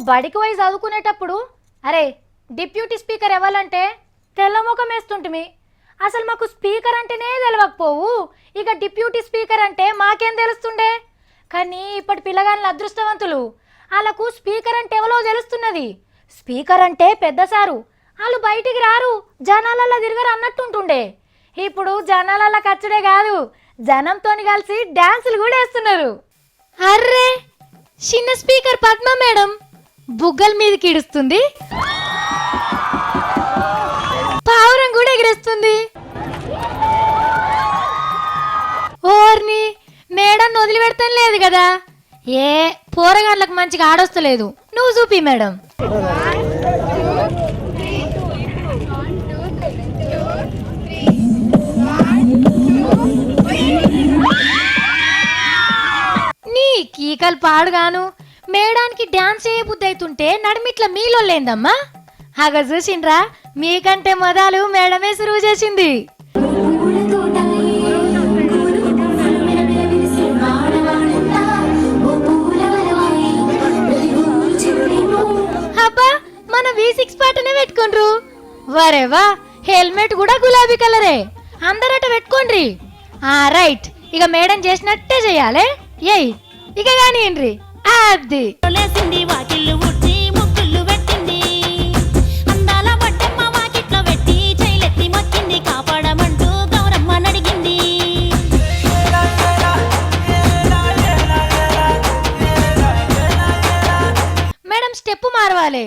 బడికి పోయి చదువుకునేటప్పుడు అరే డిప్యూటీ స్పీకర్ ఇవ్వాలంటే తెల్లముఖం వేస్తుంటిమి. అసలు మాకు స్పీకర్ అంటేనే తెలియకపోవు, ఇక డిప్యూటీ స్పీకర్ అంటే మాకేం తెలుస్తుండే. కానీ ఇప్పటి పిల్లగాళ్ళ అదృష్టవంతులు, వాళ్ళకు స్పీకర్ అంటే ఎవరో తెలుస్తున్నది. స్పీకర్ అంటే పెద్ద సారు, వాళ్ళు బయటికి రారు, జనాలల్లో తిరగరు అన్నట్టుంటుండే. ఇప్పుడు జనాలల్లో ఖర్చుడే కాదు, జనంతో కలిసి డాన్సులు కూడా వేస్తున్నారు. అర్రే చిన్న స్పీకర్ పద్మ మేడం బుగ్గల మీదకి ఇడుస్తుంది, పావురం కూడా ఎగిరేస్తుంది. ఓర్ని మేడం వదిలిపెడతాను లేదు కదా. ఏ పోరగాళ్ళకి మంచిగా ఆడొస్తలేదు, నువ్వు చూపి మేడం. నీ కీకలు పాడుగాను మేడానికి డాన్స్ ఏ బుద్ధి అవుతుంటే నడిమిట్ల మీలో లేదమ్మా. అగ చూసిండ్రా, మీకంటే మొదలు మేడమే సురువు చేసింది. అబ్బా మన V6 పాటనే పెట్టుకుండ్రు. వరేవా హెల్మెట్ కూడా గులాబీ కలరే, అందరట పెట్టుకోండ్రి. రైట్, ఇక మేడం చేసినట్టే చెయ్యాలి. ఏయ్ ఇక కానివ్వండి. అది మేడం స్టెప్ మారవాలి.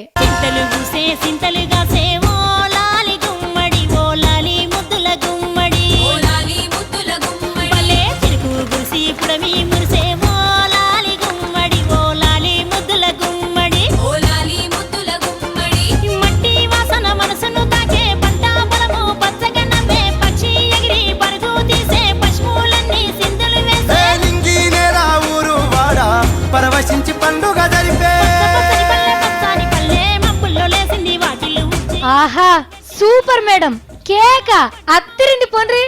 ఆహా సూపర్ మేడం, కేక అత్తిరింది పొండ్రి.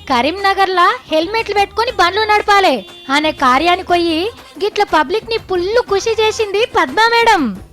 కరీంనగర్ లా హెల్మెట్లు పెట్టుకుని బండ్లు నడపాలి అనే కార్యానికి పోయి గిట్ల పబ్లిక్ ని ఫుల్ ఖుషి చేసింది పద్మా మేడం.